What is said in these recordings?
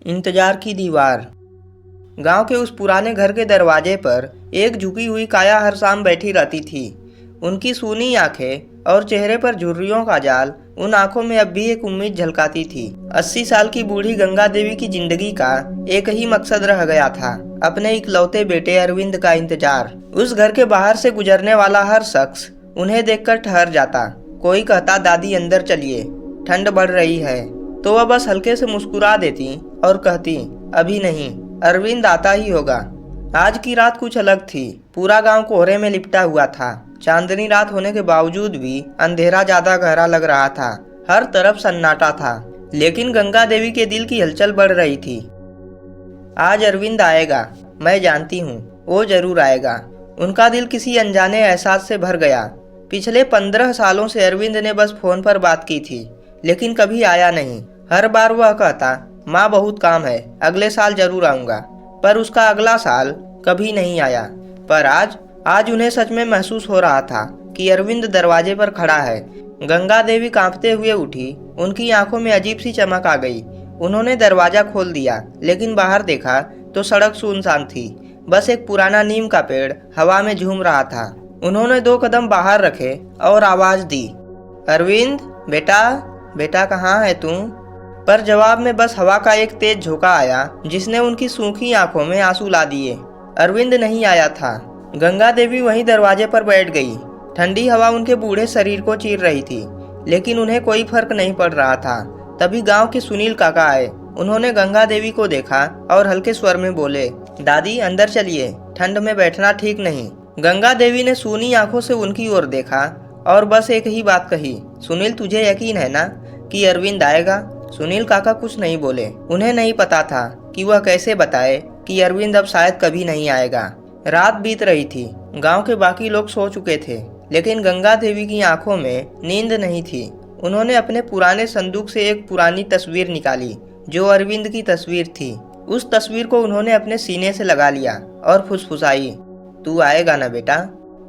इंतजार की दीवार। गांव के उस पुराने घर के दरवाजे पर एक झुकी हुई काया हर शाम बैठी रहती थी। उनकी सूनी आंखें और चेहरे पर झुर्रियों का जाल, उन आंखों में अब भी एक उम्मीद झलकाती थी। 80 साल की बूढ़ी गंगा देवी की जिंदगी का एक ही मकसद रह गया था, अपने इकलौते बेटे अरविंद का इंतजार। उस घर के बाहर से गुजरने वाला हर शख्स उन्हें देखकर ठहर जाता। कोई कहता, दादी अंदर चलिए, ठंड बढ़ रही है, तो वह बस हल्के से मुस्कुरा देती और कहती, अभी नहीं, अरविंद आता ही होगा। आज की रात कुछ अलग थी। पूरा गांव कोहरे में लिपटा हुआ था। चांदनी रात होने के बावजूद भी अंधेरा ज्यादा गहरा लग रहा था। हर तरफ सन्नाटा था, लेकिन गंगा देवी के दिल की हलचल बढ़ रही थी। आज अरविंद आएगा, मैं जानती हूँ, वो जरूर आएगा। उनका दिल किसी अनजाने एहसास से भर गया। पिछले 15 सालों से अरविंद ने बस फोन पर बात की थी, लेकिन कभी आया नहीं। हर बार वह कहता, माँ बहुत काम है, अगले साल जरूर आऊंगा। पर उसका अगला साल कभी नहीं आया। पर आज उन्हें सच में महसूस हो रहा था कि अरविंद दरवाजे पर खड़ा है। गंगा देवी कांपते हुए उठी। उनकी आंखों में अजीब सी चमक आ गई। उन्होंने दरवाजा खोल दिया, लेकिन बाहर देखा तो सड़क सुनसान थी। बस एक पुराना नीम का पेड़ हवा में झूम रहा था। उन्होंने 2 कदम बाहर रखे और आवाज दी, अरविंद बेटा, बेटा कहाँ है तू? पर जवाब में बस हवा का एक तेज झोंका आया, जिसने उनकी सूखी आंखों में आंसू ला दिए। अरविंद नहीं आया था। गंगा देवी वहीं दरवाजे पर बैठ गई। ठंडी हवा उनके बूढ़े शरीर को चीर रही थी, लेकिन उन्हें कोई फर्क नहीं पड़ रहा था। तभी गांव के सुनील काका आए। उन्होंने गंगा देवी को देखा और हल्के स्वर में बोले, दादी अंदर चलिए, ठंड में बैठना ठीक नहीं। गंगा देवी ने सूनी आंखों से उनकी ओर देखा और बस एक ही बात कही, सुनील तुझे यकीन है ना कि अरविंद आएगा? सुनील काका कुछ नहीं बोले। उन्हें नहीं पता था कि वह कैसे बताए कि अरविंद अब शायद कभी नहीं आएगा। रात बीत रही थी। गांव के बाकी लोग सो चुके थे, लेकिन गंगा देवी की आंखों में नींद नहीं थी। उन्होंने अपने पुराने संदूक से एक पुरानी तस्वीर निकाली, जो अरविंद की तस्वीर थी। उस तस्वीर को उन्होंने अपने सीने से लगा लिया और फुसफुसाई, तू आएगा ना बेटा?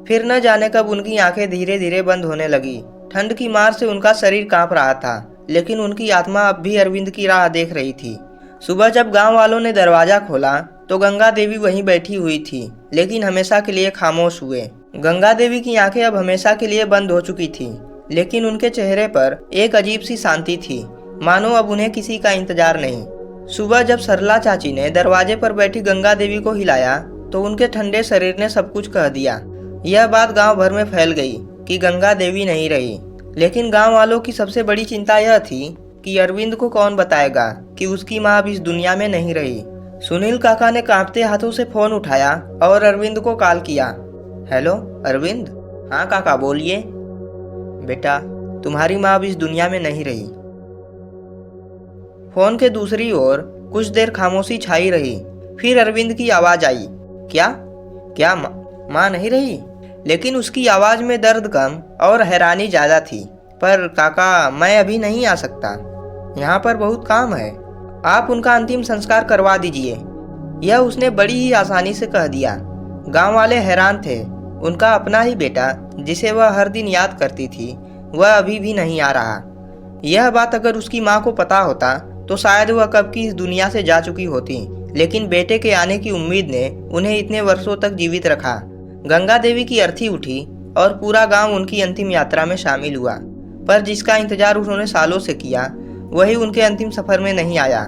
फिर न जाने कब उनकी आंखें धीरे धीरे बंद होने लगी। ठंड की मार से उनका शरीर कांप रहा था, लेकिन उनकी आत्मा अब भी अरविंद की राह देख रही थी। सुबह जब गांव वालों ने दरवाजा खोला तो गंगा देवी वहीं बैठी हुई थी, लेकिन हमेशा के लिए खामोश हुए। गंगा देवी की आंखें अब हमेशा के लिए बंद हो चुकी थी, लेकिन उनके चेहरे पर एक अजीब सी शांति थी, मानो अब उन्हें किसी का इंतजार नहीं। सुबह जब सरला चाची ने दरवाजे पर बैठी गंगा देवी को हिलाया तो उनके ठंडे शरीर ने सब कुछ कह दिया। यह बात गांव भर में फैल गई कि गंगा देवी नहीं रही। लेकिन गांव वालों की सबसे बड़ी चिंता यह थी कि अरविंद को कौन बताएगा कि उसकी माँ अब इस दुनिया में नहीं रही। सुनील काका ने कांपते हाथों से फोन उठाया और अरविंद को कॉल किया। हेलो अरविंद? हाँ काका बोलिए। बेटा, तुम्हारी माँ अब इस दुनिया में नहीं रही। फोन के दूसरी ओर कुछ देर खामोशी छाई रही। फिर अरविंद की आवाज आई, क्या माँ नहीं रही? लेकिन उसकी आवाज में दर्द कम और हैरानी ज्यादा थी। पर काका, मैं अभी नहीं आ सकता, यहाँ पर बहुत काम है। आप उनका अंतिम संस्कार करवा दीजिए। यह उसने बड़ी ही आसानी से कह दिया। गांव वाले हैरान थे। उनका अपना ही बेटा, जिसे वह हर दिन याद करती थी, वह अभी भी नहीं आ रहा। यह बात अगर उसकी माँ को पता होता तो शायद वह कब की इस दुनिया से जा चुकी होती, लेकिन बेटे के आने की उम्मीद ने उन्हें इतने वर्षों तक जीवित रखा। गंगा देवी की अर्थी उठी और पूरा गांव उनकी अंतिम यात्रा में शामिल हुआ। पर जिसका इंतजार उन्होंने सालों से किया, वही उनके अंतिम सफर में नहीं आया।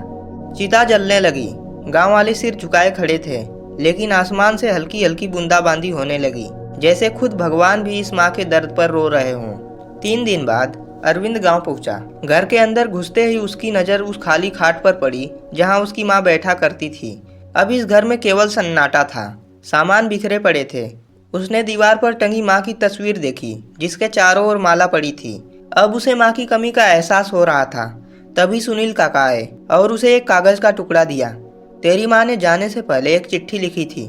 चिता जलने लगी। गांव वाले सिर झुकाए खड़े थे, लेकिन आसमान से हल्की हल्की बूंदाबांदी होने लगी, जैसे खुद भगवान भी इस माँ के दर्द पर रो रहे हों। 3 दिन बाद अरविंद गांव पहुंचा। घर के अंदर घुसते ही उसकी नजर उस खाली खाट पर पड़ी जहां उसकी माँ बैठा करती थी। अब इस घर में केवल सन्नाटा था। सामान बिखरे पड़े थे। उसने दीवार पर टंगी माँ की तस्वीर देखी, जिसके चारों ओर माला पड़ी थी। अब उसे माँ की कमी का एहसास हो रहा था। तभी सुनील काका आए और उसे एक कागज का टुकड़ा दिया। तेरी माँ ने जाने से पहले एक चिट्ठी लिखी थी।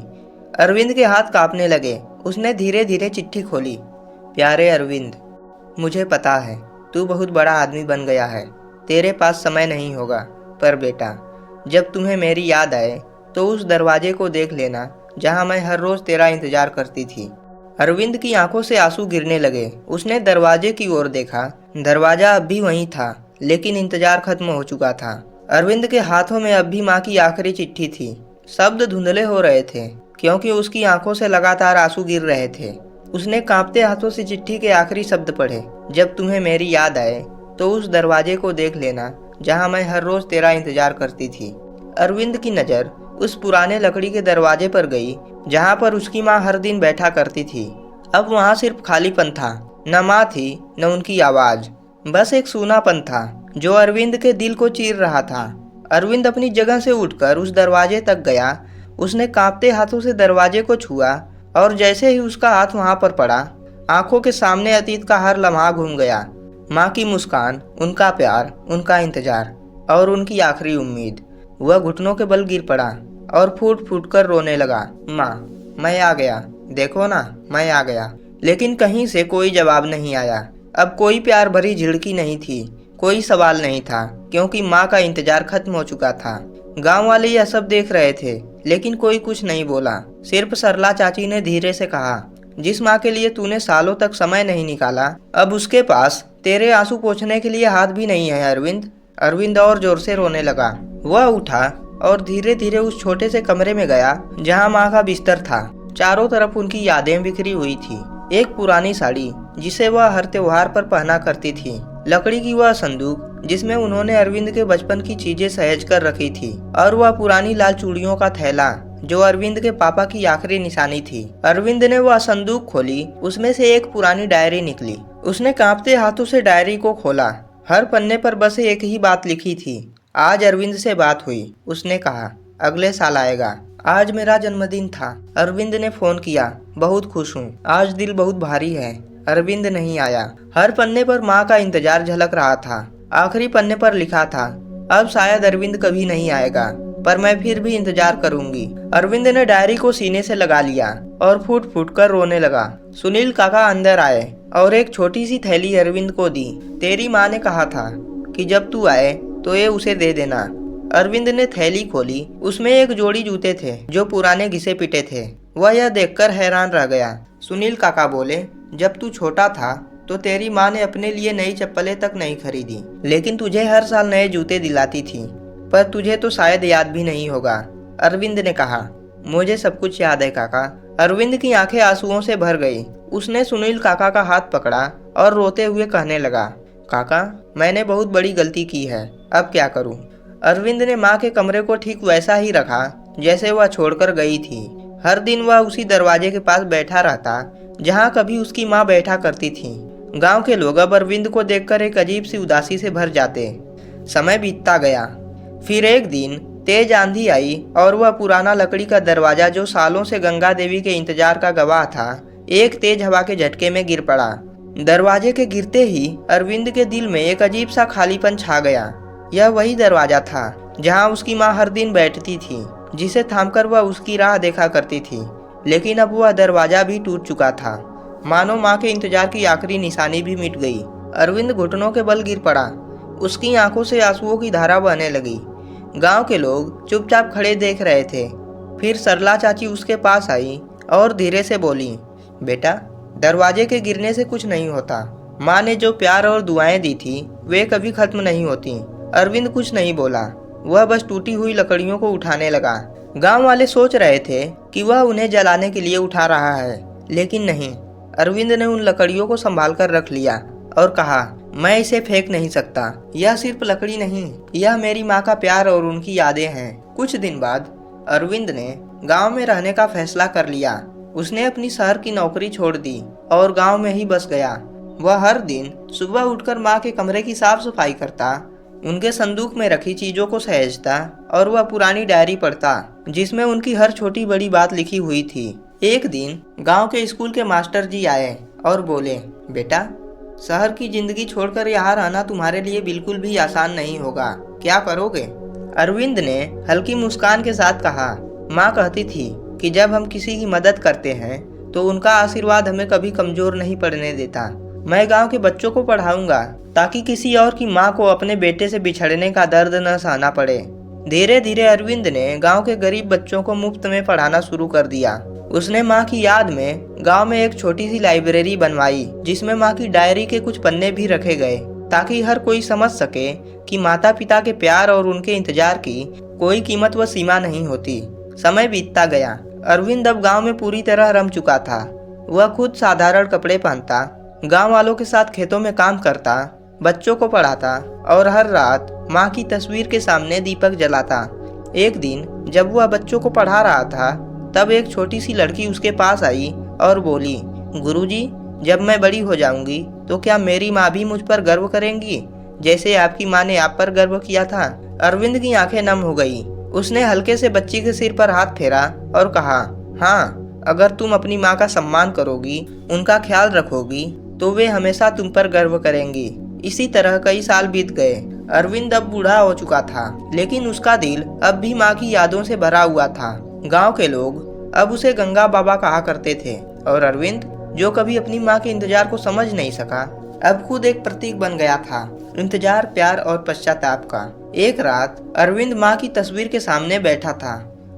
अरविंद के हाथ कांपने लगे। उसने धीरे धीरे चिट्ठी खोली। प्यारे अरविंद, मुझे पता है तू बहुत बड़ा आदमी बन गया है, तेरे पास समय नहीं होगा। पर बेटा, जब तुम्हें मेरी याद आए तो उस दरवाजे को देख लेना जहां मैं हर रोज तेरा इंतजार करती थी। अरविंद की आंखों से आंसू गिरने लगे। उसने दरवाजे की ओर देखा। दरवाजा अब भी वहीं था, लेकिन इंतजार खत्म हो चुका था। अरविंद के हाथों में अब भी माँ की आखिरी चिट्ठी थी। शब्द धुंधले हो रहे थे क्योंकि उसकी आंखों से लगातार आंसू गिर रहे थे। उसने कांपते हाथों से चिट्ठी के आखिरी शब्द पढ़े। जब तुम्हें मेरी याद आए तो उस दरवाजे को देख लेना जहां मैं हर रोज तेरा इंतजार करती थी। अरविंद की नज़र उस पुराने लकड़ी के दरवाजे पर गई जहां पर उसकी माँ हर दिन बैठा करती थी। अब वहां सिर्फ खालीपन था, न माँ थी न उनकी आवाज़, बस एक सूनापन था जो अरविंद के दिल को चीर रहा था। अरविंद अपनी जगह से उठकर उस दरवाजे तक गया। उसने कांपते हाथों से दरवाजे को छुआ और जैसे ही उसका हाथ वहां पर पड़ा, आंखों के सामने अतीत का हर लम्हा घूम गया। माँ की मुस्कान, उनका प्यार, उनका इंतजार और उनकी आखिरी उम्मीद। वह घुटनों के बल गिर पड़ा और फूट फूट कर रोने लगा। माँ, मैं आ गया, देखो ना, मैं आ गया। लेकिन कहीं से कोई जवाब नहीं आया। अब कोई प्यार भरी झिड़की नहीं थी, कोई सवाल नहीं था, क्योंकि माँ का इंतजार खत्म हो चुका था। गांव वाले यह सब देख रहे थे लेकिन कोई कुछ नहीं बोला। सिर्फ सरला चाची ने धीरे से कहा, जिस माँ के लिए तूने सालों तक समय नहीं निकाला, अब उसके पास तेरे आंसू पोंछने के लिए हाथ भी नहीं है अरविंद। अरविंद और जोर से रोने लगा। वह उठा और धीरे धीरे उस छोटे से कमरे में गया जहाँ माँ का बिस्तर था। चारों तरफ उनकी यादें बिखरी हुई थी। एक पुरानी साड़ी जिसे वह हर त्योहार पर पहना करती थी, लकड़ी की वह संदूक जिसमें उन्होंने अरविंद के बचपन की चीजें सहेज कर रखी थी, और वह पुरानी लाल चूड़ियों का थैला जो अरविंद के पापा की आखिरी निशानी थी। अरविंद ने वह संदूक खोली। उसमें से एक पुरानी डायरी निकली। उसने कांपते हाथों से डायरी को खोला। हर पन्ने पर बस एक ही बात लिखी थी, आज अरविंद से बात हुई। उसने कहा, अगले साल आएगा। आज मेरा जन्मदिन था। अरविंद ने फोन किया, बहुत खुश हूँ, आज दिल बहुत भारी है। अरविंद नहीं आया। हर पन्ने पर माँ का इंतजार झलक रहा था। आखिरी पन्ने पर लिखा था, अब शायद अरविंद कभी नहीं आएगा, पर मैं फिर भी इंतजार करूंगी। अरविंद ने डायरी को सीने से लगा लिया और फूट फूट कर रोने लगा। सुनील काका अंदर आए और एक छोटी सी थैली अरविंद को दी। तेरी माँ ने कहा था कि जब तू आए तो ये उसे दे देना। अरविंद ने थैली खोली। उसमें एक जोड़ी जूते थे जो पुराने घिसे पिटे थे। वह यह देखकर हैरान रह गया। सुनील काका बोले, जब तू छोटा था तो तेरी माँ ने अपने लिए नई चप्पलें तक नहीं खरीदी, लेकिन तुझे हर साल नए जूते दिलाती थी। पर तुझे तो शायद याद भी नहीं होगा। अरविंद ने कहा, मुझे सब कुछ याद है काका। अरविंद की आंखें आंसुओं से भर गई। उसने सुनील काका का हाथ पकड़ा और रोते हुए कहने लगा, काका, मैंने बहुत बड़ी गलती की है, अब क्या करूं? अरविंद ने माँ के कमरे को ठीक वैसा ही रखा जैसे वह छोड़कर गई थी। हर दिन वह उसी दरवाजे के पास बैठा रहता जहाँ कभी उसकी माँ बैठा करती थी। गांव के लोग अब अरविंद को देखकर एक अजीब सी उदासी से भर जाते। समय बीतता गया। फिर एक दिन तेज आंधी आई और वह पुराना लकड़ी का दरवाजा जो सालों से गंगा देवी के इंतजार का गवाह था, एक तेज हवा के झटके में गिर पड़ा। दरवाजे के गिरते ही अरविंद के दिल में एक अजीब सा खालीपन छा गया। यह वही दरवाजा था जहां उसकी माँ हर दिन बैठती थी, जिसे थामकर वह उसकी राह देखा करती थी। लेकिन अब वह दरवाजा भी टूट चुका था। मानो माँ के इंतजार की आखिरी निशानी भी मिट गई। अरविंद घुटनों के बल गिर पड़ा। उसकी आंखों से आंसुओं की धारा बहने लगी। गांव के लोग चुपचाप खड़े देख रहे थे। फिर सरला चाची उसके पास आई और धीरे से बोली, बेटा, दरवाजे के गिरने से कुछ नहीं होता। माँ ने जो प्यार और दुआएं दी थी वे कभी खत्म नहीं होती। अरविंद कुछ नहीं बोला। वह बस टूटी हुई लकड़ियों को उठाने लगा। गांव वाले सोच रहे थे कि वह उन्हें जलाने के लिए उठा रहा है, लेकिन नहीं। अरविंद ने उन लकड़ियों को संभाल कर रख लिया और कहा, मैं इसे फेंक नहीं सकता। यह सिर्फ लकड़ी नहीं, यह मेरी माँ का प्यार और उनकी यादें हैं। कुछ दिन बाद अरविंद ने गांव में रहने का फैसला कर लिया। उसने अपनी शहर की नौकरी छोड़ दी और गांव में ही बस गया। वह हर दिन सुबह उठकर माँ के कमरे की साफ सफाई करता, उनके संदूक में रखी चीजों को सहेजता और वह पुरानी डायरी पढ़ता जिसमें उनकी हर छोटी बड़ी बात लिखी हुई थी। एक दिन गांव के स्कूल के मास्टर जी आए और बोले, बेटा, शहर की जिंदगी छोड़कर यहाँ रहना तुम्हारे लिए बिल्कुल भी आसान नहीं होगा, क्या करोगे? अरविंद ने हल्की मुस्कान के साथ कहा, माँ कहती थी कि जब हम किसी की मदद करते हैं तो उनका आशीर्वाद हमें कभी कमजोर नहीं पड़ने देता। मैं गांव के बच्चों को पढ़ाऊंगा ताकि किसी और की माँ को अपने बेटे से बिछड़ने का दर्द न सहना पड़े। धीरे धीरे अरविंद ने गांव के गरीब बच्चों को मुफ्त में पढ़ाना शुरू कर दिया। उसने माँ की याद में गांव में एक छोटी सी लाइब्रेरी बनवाई जिसमें माँ की डायरी के कुछ पन्ने भी रखे गए। ताकि हर कोई समझ सके कि माता पिता के प्यार और उनके इंतजार की कोई कीमत व सीमा नहीं होती। समय बीतता गया। अरविंद अब गांव में पूरी तरह रम चुका था। वह खुद साधारण कपड़े पहनता, गांव वालों के साथ खेतों में काम करता, बच्चों को पढ़ाता और हर रात माँ की तस्वीर के सामने दीपक जलाता। एक दिन जब वह बच्चों को पढ़ा रहा था, तब एक छोटी सी लड़की उसके पास आई और बोली, गुरुजी, जब मैं बड़ी हो जाऊंगी तो क्या मेरी माँ भी मुझ पर गर्व करेंगी जैसे आपकी माँ ने आप पर गर्व किया था? अरविंद की आंखें नम हो गई। उसने हल्के से बच्ची के सिर पर हाथ फेरा और कहा, हाँ, अगर तुम अपनी माँ का सम्मान करोगी, उनका ख्याल रखोगी, तो वे हमेशा तुम पर गर्व करेंगी। इसी तरह कई साल बीत गए। अरविंद अब बूढ़ा हो चुका था, लेकिन उसका दिल अब भी माँ की यादों से भरा हुआ था। गांव के लोग अब उसे गंगा बाबा कहा करते थे और अरविंद, जो कभी अपनी माँ के इंतजार को समझ नहीं सका, अब खुद एक प्रतीक बन गया था, इंतजार, प्यार और पश्चाताप का। एक रात अरविंद माँ की तस्वीर के सामने बैठा था।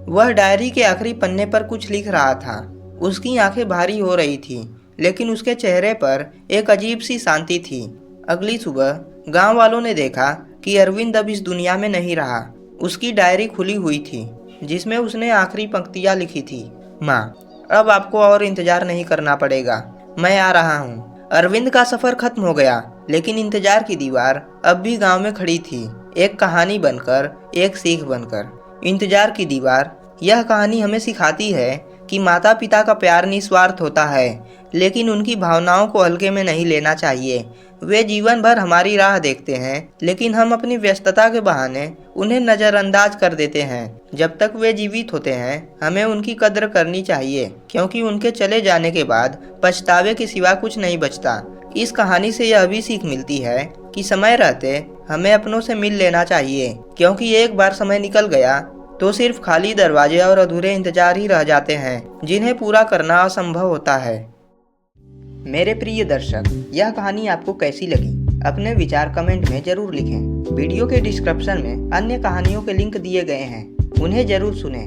वह डायरी के आखिरी पन्ने पर कुछ लिख रहा था। उसकी आंखें भारी हो रही थी, लेकिन उसके चेहरे पर एक अजीब सी शांति थी। अगली सुबह गांव वालों ने देखा कि अरविंद अब इस दुनिया में नहीं रहा। उसकी डायरी खुली हुई थी, जिसमें उसने आखिरी पंक्तियां लिखी थी, माँ, अब आपको और इंतजार नहीं करना पड़ेगा, मैं आ रहा हूँ। अरविंद का सफर खत्म हो गया, लेकिन इंतजार की दीवार अब भी गांव में खड़ी थी, एक कहानी बनकर, एक सीख बनकर। इंतजार की दीवार। यह कहानी हमें सिखाती है कि माता पिता का प्यार निस्वार्थ होता है, लेकिन उनकी भावनाओं को हल्के में नहीं लेना चाहिए। वे जीवन भर हमारी राह देखते हैं, लेकिन हम अपनी व्यस्तता के बहाने उन्हें नज़रअंदाज कर देते हैं। जब तक वे जीवित होते हैं, हमें उनकी कद्र करनी चाहिए, क्योंकि उनके चले जाने के बाद पछतावे के सिवा कुछ नहीं बचता। इस कहानी से यह भी सीख मिलती है कि समय रहते हमें अपनों से मिल लेना चाहिए, क्योंकि एक बार समय निकल गया तो सिर्फ खाली दरवाजे और अधूरे इंतजार ही रह जाते हैं, जिन्हें पूरा करना असंभव होता है। मेरे प्रिय दर्शक, यह कहानी आपको कैसी लगी? अपने विचार कमेंट में जरूर लिखें। वीडियो के डिस्क्रिप्शन में अन्य कहानियों के लिंक दिए गए हैं, उन्हें जरूर सुनें।